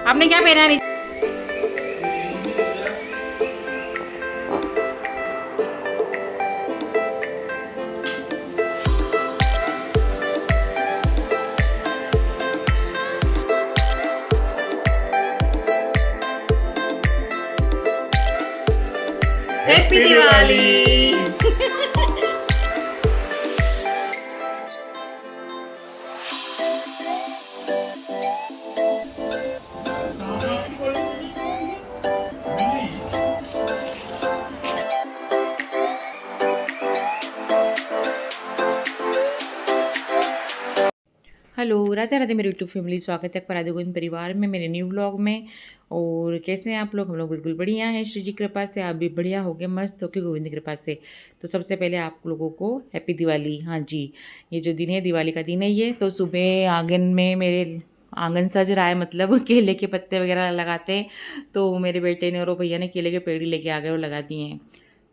आपने क्या पहना है? हैप्पी दिवाली। हेलो, राधे राधे मेरी यूट्यूब फैमिली, स्वागत है अपराधी गोविंद परिवार में, मेरे न्यू व्लॉग में। और कैसे हैं आप लोग? हम लोग बिल्कुल बढ़िया हैं, श्री जी कृपा से। आप भी बढ़िया होगे, मस्त होके गोविंद की कृपा से। तो सबसे पहले आप लोगों को हैप्पी दिवाली। हाँ जी, ये जो दिन है दिवाली का दिन है ये। तो सुबह आंगन में मेरे आंगन सज रहा है, मतलब केले के पत्ते वगैरह लगाते हैं। तो मेरे बेटे ने और वो भैया ने केले के पेड़ ही लेके आ गए और लगा दिए हैं।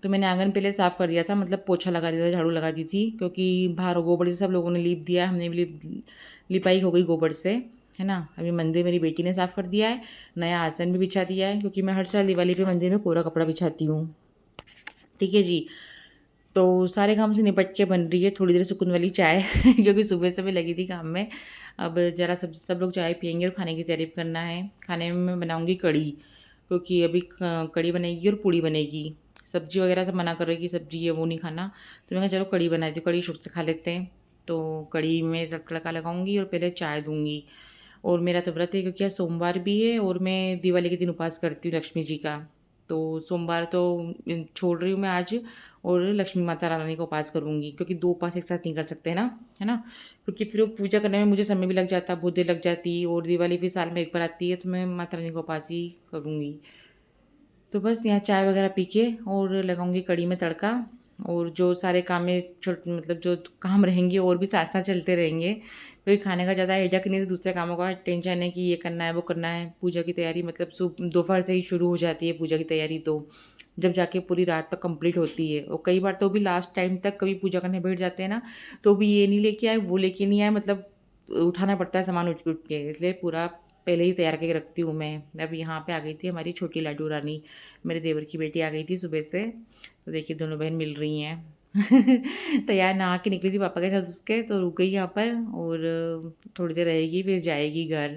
तो मैंने आंगन पहले साफ़ कर दिया था, मतलब पोछा लगा दिया था, झाड़ू लगा दी थी, क्योंकि बाहर गोबर से सब लोगों ने लीप दिया, हमने भी लिपाई हो गई गोबर से, है ना। अभी मंदिर मेरी बेटी ने साफ़ कर दिया है, नया आसन भी बिछा दिया है, क्योंकि मैं हर साल दिवाली पे मंदिर में कोरा कपड़ा बिछाती हूँ। ठीक है जी। तो सारे काम से निपट के बन रही है थोड़ी देर सुकून वाली चाय क्योंकि सुबह से मैं लगी थी काम में। अब ज़रा सब लोग चाय पियेंगे और खाने की तैयारी करना है। खाने में मैं बनाऊँगी कढ़ी, क्योंकि अभी कढ़ी बनेगी और पूड़ी बनेगी। सब्ज़ी वगैरह सब मना कर रही कि सब्ज़ी ये वो नहीं खाना, तो मैं कहा चलो कढ़ी बनाई थी, कढ़ी शुरू से खा लेते हैं। तो कढ़ी में तड़का लगाऊंगी और पहले चाय दूंगी। और मेरा तो व्रत है, क्योंकि आज सोमवार भी है और मैं दिवाली के दिन उपवास करती हूँ लक्ष्मी जी का। तो सोमवार तो छोड़ रही हूँ मैं आज, और लक्ष्मी माता रानी का उपास करूँगी, क्योंकि दो उपास एक साथ नहीं कर सकते ना, है ना। क्योंकि फिर वो पूजा करने में मुझे समय भी लग जाता, बहुत देर लग जाती, और दिवाली भी साल में एक बार आती है, तो मैं माता रानी का उपास ही करूँगी। तो बस यहाँ चाय वगैरह पी के और लगाऊंगी कढ़ी में तड़का। और जो सारे काम में छोट मतलब जो काम रहेंगे और भी साथ साथ चलते रहेंगे, क्योंकि खाने का ज़्यादा हेडक नहीं, तो दूसरे कामों का टेंशन है कि ये करना है वो करना है। पूजा की तैयारी मतलब सुबह दोपहर से ही शुरू हो जाती है पूजा की तैयारी, तो जब जाके पूरी रात तक कंप्लीट होती है। और कई बार तो भी लास्ट टाइम तक कभी पूजा करने बैठ जाते हैं ना, तो भी ये नहीं लेके आए वो लेके नहीं आए, मतलब उठाना पड़ता है सामान उठ उठ के, इसलिए पूरा पहले ही तैयार करके रखती हूँ मैं। अब यहाँ पे आ गई थी हमारी छोटी लाडू रानी, मेरे देवर की बेटी आ गई थी सुबह से। तो देखिए दोनों बहन मिल रही हैं तैयार नहा के निकली थी पापा के साथ उसके, तो रुक गई यहाँ पर। और थोड़ी देर रहेगी फिर जाएगी घर।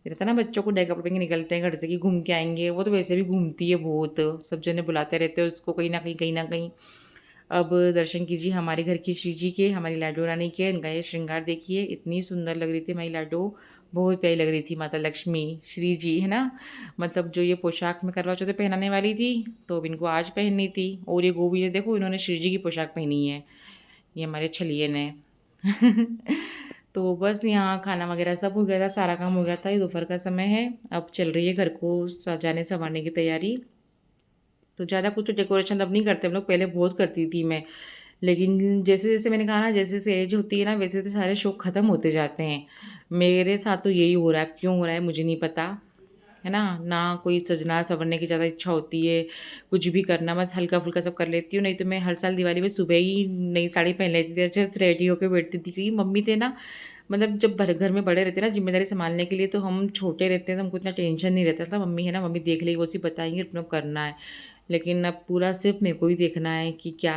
रहता ना बच्चों को नए कपड़े पहन के निकलते हैं घर से कि घूम के आएंगे, वो तो वैसे भी घूमती है बहुत, सब जने बुलाते रहते हैं उसको कहीं ना कहीं कहीं ना कहीं। अब दर्शन कीजिए हमारे घर की श्री जी के, हमारी लाडो रानी के। इनका ये श्रृंगार देखिए, इतनी सुंदर लग रही थी हमारी लाडो, बहुत प्यारी लग रही थी माता लक्ष्मी श्री जी, है ना। मतलब जो ये पोशाक में करवा चौथ पहनाने वाली थी, तो अब इनको आज पहननी थी। और ये गोभी है देखो, इन्होंने श्री जी की पोशाक पहनी है, ये हमारे छलिए ने तो बस यहाँ खाना वगैरह सब हो गया था, सारा काम हो गया था, ये दोपहर का समय है। अब चल रही है घर को सजाने संवारने की तैयारी। तो ज़्यादा कुछ तो डेकोरेशन अब नहीं करते हम लोग, पहले बहुत करती थी मैं। लेकिन जैसे-जैसे मैंने कहा ना, जैसे-जैसे एज होती है ना, वैसे तो सारे शौक ख़त्म होते जाते हैं। मेरे साथ तो यही हो रहा है, क्यों हो रहा है मुझे नहीं पता, है ना? ना कोई सजना-संवरने की ज़्यादा इच्छा होती है, कुछ भी करना बस हल्का-फुल्का सब कर लेती हूँ। नहीं तो मैं हर साल दिवाली में सुबह ही नई साड़ी पहन लेती थी, अच्छे से रेडी होके बैठती थी, क्योंकि मम्मी थे ना, मतलब जब घर में बड़े रहते हैं ना ज़िम्मेदारी सँभालने के लिए, तो हम छोटे रहते हैं तो हमको इतना टेंशन नहीं रहता था। मम्मी है ना, मम्मी देख लेगी, वो सिर्फ़ बताएँगी अपने को करना है। लेकिन अब पूरा सिर्फ़ मेरे को ही देखना है कि क्या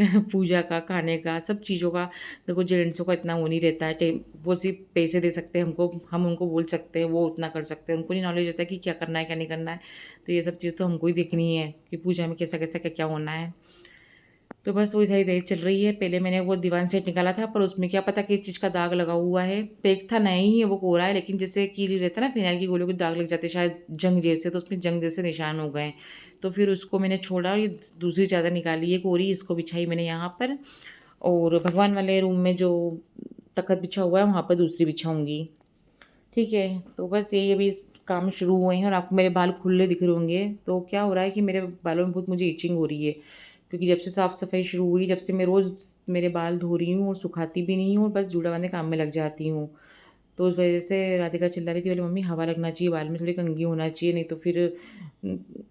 पूजा का, खाने का, सब चीज़ों का। देखो जेंट्सों का इतना वो नहीं रहता है, टे वो सिर्फ़ पैसे दे सकते हैं हमको, हम उनको बोल सकते हैं, वो उतना कर सकते हैं। उनको नहीं नॉलेज रहता है कि क्या करना है, क्या नहीं करना है। तो ये सब चीज़ तो हमको ही देखनी है कि पूजा में कैसा-कैसा, क्या-क्या होना है। तो बस वही सारी तैयारी चल रही है। पहले मैंने वो दीवान सेट निकाला था, पर उसमें क्या पता किस चीज़ का दाग लगा हुआ है। पैक था नया ही है, वो कोरा है, लेकिन जैसे कि रहता है ना फिनाइल की गोलियों के दाग लग जाते हैं शायद जंग जैसे, तो उसमें जंग जैसे निशान हो गए। तो फिर उसको मैंने छोड़ा और ये दूसरी चादर निकाली है कोरी, इसको बिछाई मैंने यहाँ पर। और भगवान वाले रूम में जो तख़्त बिछा हुआ है, वहाँ पर दूसरी बिछाऊँगी। ठीक है, तो बस यही अभी काम शुरू हुए हैं और आपको मेरे बाल खुले दिख रहे होंगे। तो क्या हो रहा है कि मेरे बालों में बहुत मुझे इचिंग हो रही है, क्योंकि जब से साफ़-सफ़ाई शुरू हुई, जब से मैं रोज़ मेरे बाल धो रही हूँ और सुखाती भी नहीं हूँ और बस जूड़ा बाँधने काम में लग जाती हूँ। तो उस वजह से राधिका चिल्ला रही थी, बोली मम्मी हवा लगना चाहिए, बाल में थोड़ी कंघी होना चाहिए, नहीं तो फिर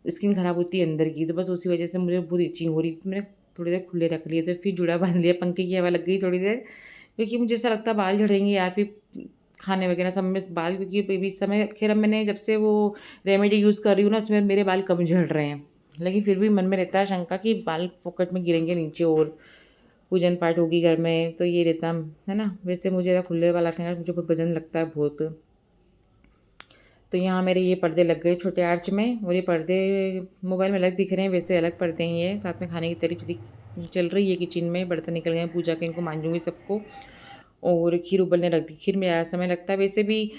स्किन ख़राब होती है अंदर की। तो बस उसी वजह से मुझे बहुत इचिंग हो रही थी, तो मैंने थोड़ी देर खुले रख लिए थे, फिर जूड़ा बाँध लिया, पंखे की हवा लग गई थोड़ी देर, क्योंकि मुझे ऐसा लगता है बाल झड़ेंगे यार, फिर खाने वगैरह सब में बाल, क्योंकि बेबी इस समय खैर अब मैंने जब से वो रेमेडी यूज़ कर रही हूँ ना, उसमें मेरे बाल कम झड़ रहे हैं, लेकिन फिर भी मन में रहता है शंका कि बाल फोकट में गिरेंगे नीचे और पूजन पाठ होगी घर में, तो ये रहता है ना। वैसे मुझे ज़्यादा खुले वाला रखने का मुझे बहुत पसंद लगता है बहुत। तो यहाँ मेरे ये पर्दे लग गए छोटे आर्च में, और ये पर्दे मोबाइल में अलग दिख रहे हैं, वैसे अलग पर्दे हैं ये। साथ में खाने की तैयारी चल रही है किचन में, बर्तन निकल गए हैं पूजा के, इनको मांजूंगी सबको। और खीर उबलने रख दी, खीर में ज़्यादा समय लगता है वैसे भी।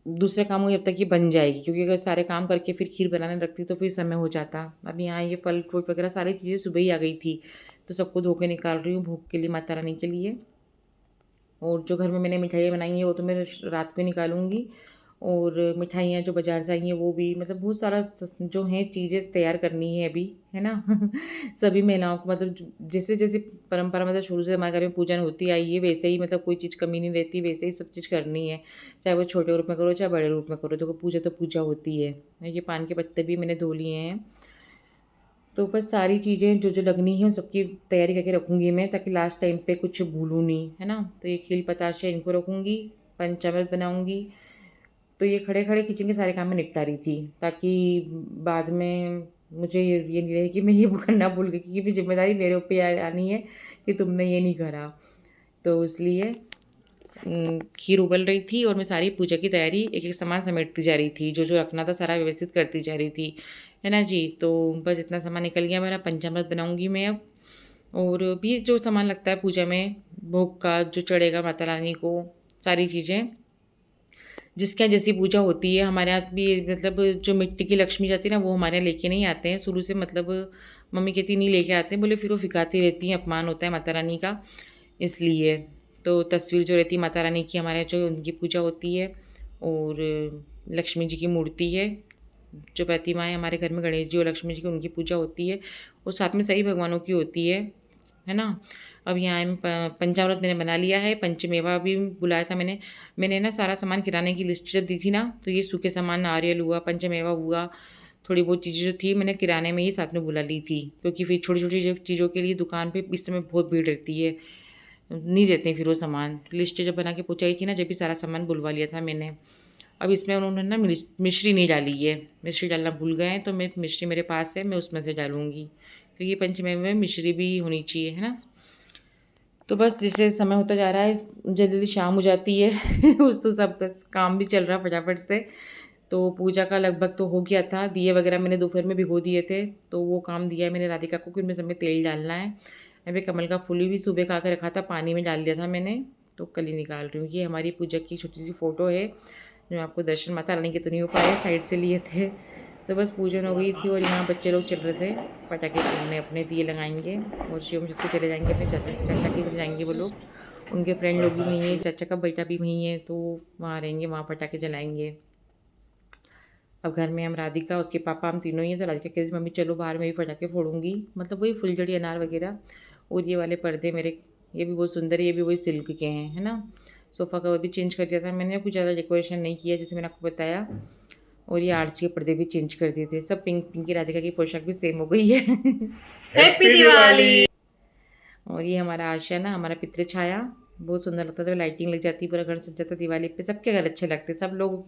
दूसरे कामों जब तक ये बन जाएगी, क्योंकि अगर सारे काम करके फिर खीर बनाने रखती तो फिर समय हो जाता। अब यहाँ ये फल फ्रूट वगैरह सारी चीज़ें सुबह ही आ गई थी, तो सबको धो के निकाल रही हूँ भोग के लिए, माता रानी के लिए। और जो घर में मैंने मिठाइयाँ बनाई हैं वो तो मैं रात को निकालूंगी, और मिठाइयाँ जो बाज़ार से आई हैं वो भी, मतलब बहुत सारा जो है चीज़ें तैयार करनी है अभी, है ना। सभी महिलाओं को मतलब जैसे जैसे परंपरा मतलब शुरू से हमारे घर में पूजन होती आई है, वैसे ही मतलब कोई चीज़ कमी नहीं रहती, वैसे ही सब चीज़ करनी है। चाहे वो छोटे रूप में करो चाहे बड़े रूप में करो, देखो पूजा तो पूजा होती है। ये पान के पत्ते भी मैंने धो लिए हैं। तो बस सारी चीज़ें जो जो लगनी है उन सबकी तैयारी करके रखूँगी मैं, ताकि लास्ट टाइम पे कुछ भूलूँ नहीं, है ना। तो ये खील पताशे इनको रखूँगी, पंचामृत बनाऊँगी। तो ये खड़े-खड़े किचन के सारे काम मैं निपटा रही थी, ताकि बाद में मुझे ये नहीं रहे कि मैं ये करना भूल गई, क्योंकि फिर ज़िम्मेदारी मेरे ऊपर आनी है कि तुमने ये नहीं करा। तो इसलिए खीर उबल रही थी और मैं सारी पूजा की तैयारी एक-एक सामान समेटती जा रही थी, जो-जो रखना था सारा व्यवस्थित करती जा रही थी, है ना जी। तो बस इतना सामान निकल गया मेरा, पंचामृत बनाऊँगी मैं अब। और भी जो सामान लगता है पूजा में, भोग का जो चढ़ेगा माता रानी को, सारी चीज़ें जिसके यहाँ जैसी पूजा होती है, हमारे यहाँ भी मतलब जो मिट्टी की लक्ष्मी जाती है ना, वो हमारे यहाँ लेके नहीं आते हैं शुरू से, मतलब मम्मी कहती नहीं लेके आते हैं, बोले फिर वो फिकाती रहती हैं, अपमान होता है माता रानी का, इसलिए। तो तस्वीर जो रहती है माता रानी की हमारे यहाँ जो उनकी पूजा होती है, और लक्ष्मी जी की मूर्ति है, जो प्रतिमा है हमारे घर में गणेश जी और लक्ष्मी जी की, उनकी पूजा होती है, और साथ में सभी भगवानों की होती है ना। अब यहाँ पंचामृत मैंने बना लिया है, पंचमेवा भी बुलाया था मैंने। मैंने ना सारा सामान किराने की लिस्ट जब दी थी ना, तो ये सूखे सामान नारियल हुआ, पंचमेवा हुआ, थोड़ी बहुत चीज़ें जो थी मैंने किराने में ही साथ में बुला ली थी, क्योंकि फिर छोटी-छोटी जो चीज़ों के लिए दुकान पे इस समय बहुत भीड़ रहती है, नहीं देते हैं फिर वो सामान। लिस्ट जब बना के पहुँचाई थी ना, जब भी सारा सामान बुलवा लिया था मैंने। अब इसमें उन्होंने ना मिश्री नहीं डाली है, मिश्री डालना भूल गए हैं, तो मैं मिश्री मेरे पास है, मैं उसमें से डालूँगी, क्योंकि पंचमेवे में मिश्री भी होनी चाहिए, है ना। तो बस जैसे समय होता जा रहा है, जल्दी-जल्दी शाम हो जाती है। उस तो सब बस काम भी चल रहा है फटाफट से। तो पूजा का लगभग तो हो गया था, दिए वगैरह मैंने दोपहर में भिगो दिए थे, तो वो काम दिया है मैंने राधिका को कि उनमें सब में तेल डालना है। अभी कमल का फूल भी सुबह खा के रखा था, पानी में डाल दिया था मैंने, तो कल ही निकाल रही हूँ। ये हमारी पूजा की छोटी-सी फ़ोटो है, जो आपको दर्शन माता रानी के तो नहीं हो पाए, साइड से लिए थे। तो बस पूजन हो गई थी, और यहाँ बच्चे लोग चल रहे थे पटाखे फोड़ने, अपने दिए लगाएंगे, और शिवम छत पे चले जाएंगे, अपने चाचा के घर जाएंगे वो लोग। उनके फ्रेंड लोग भी वहीं हैं, चाचा का बेटा भी वहीं है, तो वहाँ रहेंगे, वहाँ पटाखे जलाएंगे। अब घर में हम राधिका, उसके पापा, हम तीनों ही हैं। तो राधिका कहती मम्मी चलो बाहर में भी पटाखे फोड़ूंगी, मतलब वही फुलझड़ी अनार वगैरह। और ये वाले पर्दे मेरे, ये भी बहुत सुंदर है, ये भी वही सिल्क के हैं, है ना। सोफ़ा कवर भी चेंज कर दिया था मैंने, कुछ ज़्यादा डेकोरेशन नहीं किया जैसे मैंने आपको बताया। और ये आर्च के पर्दे भी चेंज कर दिए थे, सब पिंक पिंक की। राधिका की पोशाक भी सेम हो गई है। हैप्पी दिवाली। और ये हमारा आशा ना, हमारा पितृ छाया, बहुत सुंदर लगता था, लाइटिंग लग जाती, पूरा घर सज जाता दिवाली पे। सबके घर अच्छे लगते, सब लोग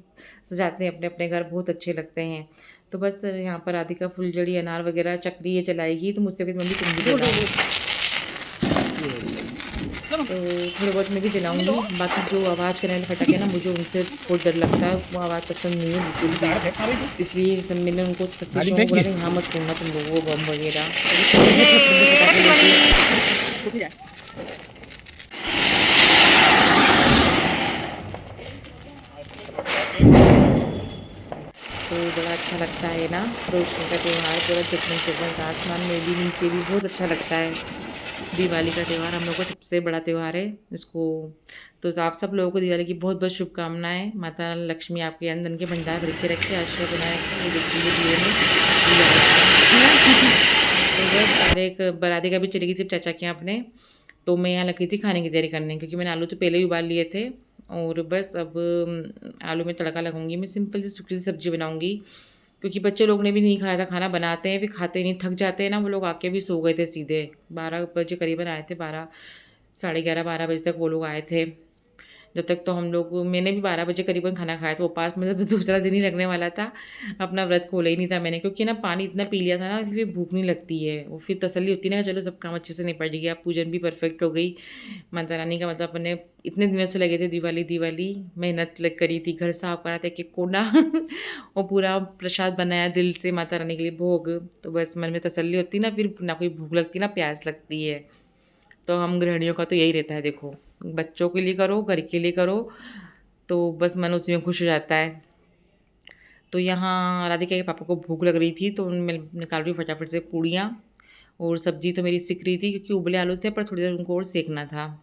सजाते हैं अपने अपने घर, बहुत अच्छे लगते हैं। तो बस यहाँ पर राधिका फुलझड़ी अनार वगैरह चक्री ये चलाएगी, तो मुझसे कहती मम्मी तुम भी जलाओ। तो थोड़े बहुत मैं भी जलाऊंगी। बाकी जो आवाज़ करने वाले फटाखे ना, मुझे उनसे बहुत डर लगता है, वो आवाज़ पसंद नहीं है बिल्कुल भी। इसलिए सब मैंने उनको सतीशों को बोला कि हाँ मत छोड़ना तुम लोग वो बम वगैरह। तो बड़ा अच्छा लगता है ना, रोशनी का त्यौहार, पूरा जगमग जगमग आसमान में भी नीचे भी बहुत अच्छा लगता है। दिवाली का त्यौहार हम लोग का सबसे बड़ा त्यौहार है इसको। तो आप सब लोगों को दिवाली की बहुत बहुत शुभकामनाएं। माता लक्ष्मी आपके अंदर के भंडार भर के रखे, आशीर्वाद बनाए रखे। ये देखिए दिए में तो बस सारे एक बराती का भी चली गई थी चाचा के यहाँ अपने। तो मैं यहाँ लगी थी खाने की तैयारी करने, क्योंकि मैंने आलू तो पहले ही उबाल लिए थे। और बस अब आलू में तड़का लगाऊंगी, मैं सिंपल सी सूखी सी सब्जी बनाऊंगी, क्योंकि बच्चे लोग ने भी नहीं खाया था खाना। बनाते हैं फिर खाते नहीं, थक जाते हैं ना वो लोग, आके भी सो गए थे सीधे। 12 बजे करीबन आए थे, 12 साढ़े 11 12 बजे तक वो लोग आए थे। जब तक तो हम लोग मैंने भी 12 बजे करीबन खाना खाया, तो उपवास मतलब दूसरा दिन ही लगने वाला था। अपना व्रत खोला ही नहीं था मैंने, क्योंकि ना पानी इतना पी लिया था ना कि फिर भूख नहीं लगती है। वो फिर तसल्ली होती है ना, चलो सब काम अच्छे से निपट गया, पूजन भी परफेक्ट हो गई। माता रानी का मतलब अपने इतने दिनों से लगे थे, दिवाली दिवाली मेहनत लग करी थी, घर साफ करा था एक-एक कोना और पूरा प्रसाद बनाया दिल से माता रानी के लिए भोग। तो बस मन में तसल्ली होती ना, फिर ना कोई भूख लगती ना प्यास लगती है। तो हम गृहिणियों का तो यही रहता है देखो, बच्चों के लिए करो, घर के लिए करो, तो बस मन उसी में खुश हो जाता है। तो यहाँ राधिका के पापा को भूख लग रही थी, तो मैं निकाल रही हूँ फटाफट से पूड़ियाँ, और सब्ज़ी तो मेरी सिक रही थी क्योंकि उबले आलू थे, पर थोड़ी देर उनको और सेंकना था।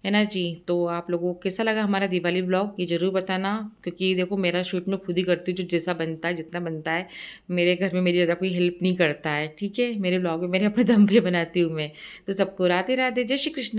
है ना जी? तो आप लोगों को कैसा लगा हमारा दिवाली व्लॉग, ये ज़रूर बताना, क्योंकि देखो मेरा शूट मैं खुद ही करती हूँ, जो जैसा बनता है, जितना बनता है। मेरे घर में मेरी ज़्यादा कोई हेल्प नहीं करता है, ठीक है? मेरे व्लॉग में मेरे अपने दम पे बनाती हूँ मैं। तो सबको राधे राधे, जय श्री कृष्ण।